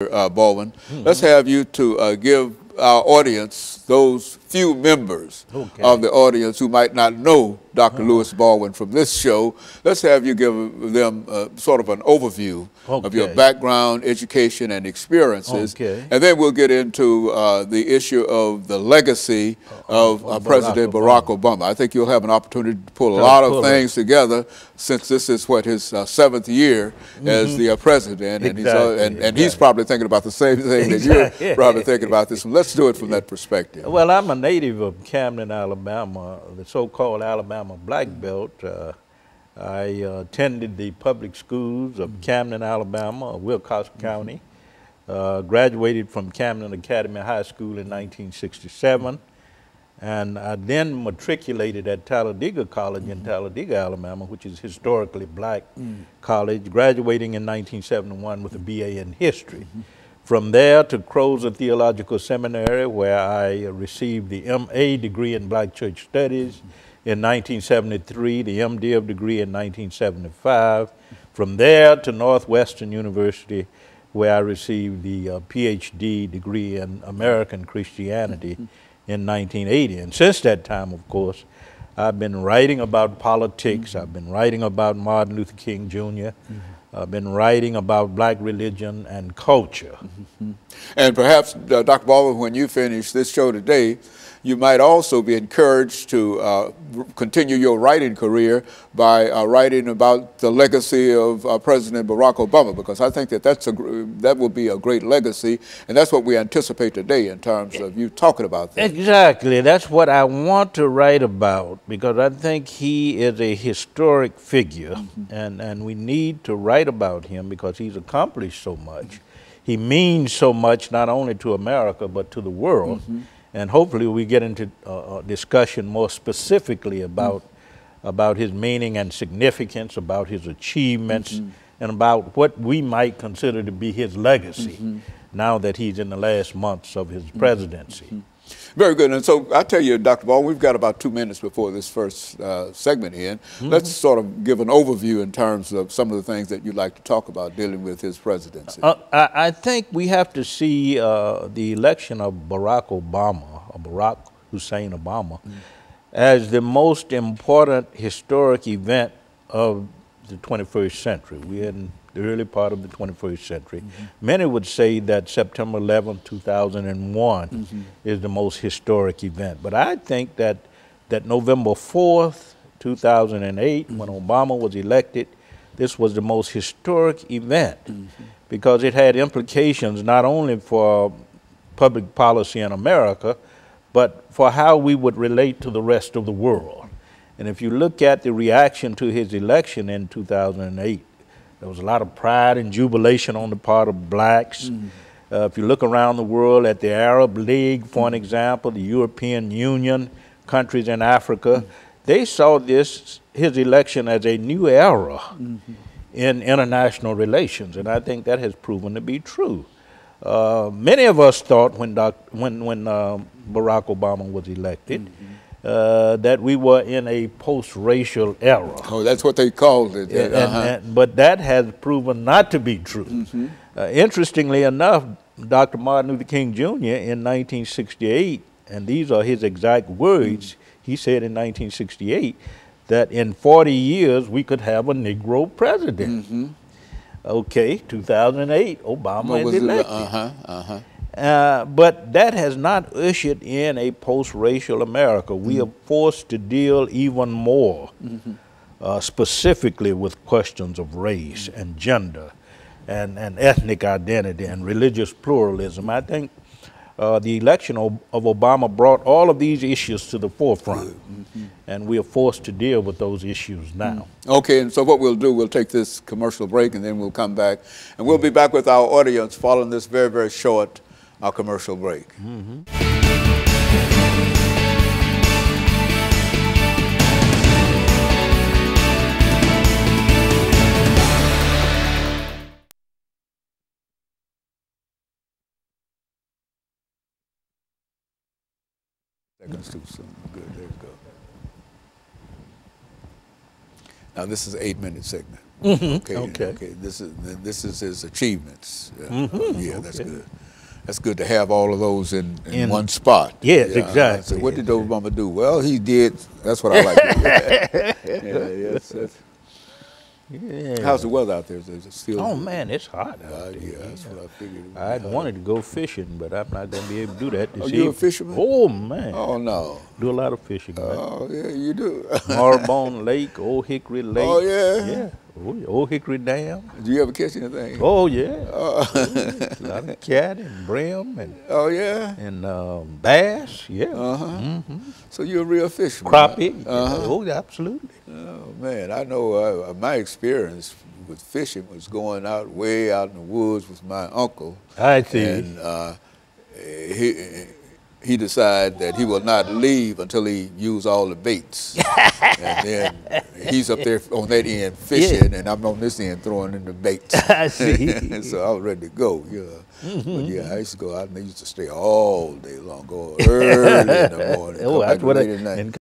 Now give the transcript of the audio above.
Baldwin, let's have you to give our audience, those few members of the audience who might not know Dr. Lewis Baldwin from this show, let's have you give them sort of an overview of your background, education, and experiences. And then we'll get into the issue of the legacy of President Barack Obama. I think you'll have an opportunity to pull a lot of things together, since this is what his 7th year as the president, and he's probably thinking about the same thing that you're probably thinking about this. Let's do it from that perspective. Well, I'm a native of Camden, Alabama, the so-called Alabama Black Belt. I attended the public schools of Camden, Alabama, Wilcox County. Graduated from Camden Academy High School in 1967. And I then matriculated at Talladega College in Talladega, Alabama, which is historically black college, graduating in 1971 with a BA in history. From there to Crozer Theological Seminary, where I received the MA degree in Black Church Studies in 1973, the MDiv degree in 1975. From there to Northwestern University, where I received the PhD degree in American Christianity in 1980. And since that time, of course, I've been writing about politics. I've been writing about Martin Luther King Jr. I've been writing about black religion and culture. And perhaps, Dr. Baldwin, when you finish this show today, you might also be encouraged to continue your writing career by writing about the legacy of President Barack Obama, because I think that that will be a great legacy, and that's what we anticipate today in terms of you talking about that. Exactly. That's what I want to write about, because I think he is a historic figure, and we need to write about him because he's accomplished so much. He means so much not only to America but to the world. And hopefully we get into a discussion more specifically about his meaning and significance, about his achievements, and about what we might consider to be his legacy now that he's in the last months of his presidency. Very good. And so I tell you, Dr. Baldwin, we've got about 2 minutes before this first segment in. Let's sort of give an overview in terms of some of the things that you'd like to talk about dealing with his presidency. I think we have to see the election of Barack Obama, or Barack Hussein Obama, as the most important historic event of the 21st century. We're in the early part of the 21st century. Many would say that September 11, 2001 is the most historic event. But I think that November 4th, 2008, when Obama was elected, this was the most historic event because it had implications not only for public policy in America, but for how we would relate to the rest of the world. And if you look at the reaction to his election in 2008, there was a lot of pride and jubilation on the part of blacks. If you look around the world at the Arab League, for an example, the European Union, countries in Africa, they saw his election as a new era in international relations, and I think that has proven to be true. Many of us thought when Barack Obama was elected that we were in a post-racial era. Oh, that's what they called it. But that has proven not to be true. Interestingly enough, Dr. Martin Luther King Jr. in 1968, and these are his exact words, he said in 1968 that in 40 years we could have a Negro president. Okay, 2008, Obama is elected. But that has not ushered in a post-racial America. We are forced to deal even more specifically with questions of race and gender and ethnic identity and religious pluralism. I think the election of Obama brought all of these issues to the forefront, and we are forced to deal with those issues now. Okay, and so what we'll do, we'll take this commercial break and then we'll come back, and we'll be back with our audience following this very, very short commercial break. Seconds too soon. Good, there you go. Now this is an 8-minute segment. Okay, Okay. okay. This is his achievements. Yeah, that's Okay. good. That's good to have all of those in In- one spot. Yes, Yeah, exactly. so what did Obama do? Well, he did. That's what I like. Yes. Yeah. How's the weather out there? Is it still? Oh man, it's hot out there. Yeah, that's what I figured. It would I be hot. wanted to go fishing, but I'm not going to be able to do that this Are evening. you a fisherman? Oh man, Oh no. do a lot of fishing, man. Oh yeah, you do. Marbone Lake, Old Hickory Lake. Oh yeah. Yeah. Oh, yeah. Old Hickory Dam. Do you ever catch anything? Oh yeah. A lot of cat and brim Oh yeah. and bass. Yeah. So you're a real fisherman. Crappie. Huh? Oh, yeah, absolutely. Oh man, I know my experience with fishing was going out way out in the woods with my uncle. I see. And he decided that he will not leave until he used all the baits. And then he's up there on that end fishing, and I'm on this end throwing in the baits. I see. So I was ready to go. Yeah. But yeah, I used to go out and I used to stay all day long, go early in the morning, Oh, come back that's what late at night. and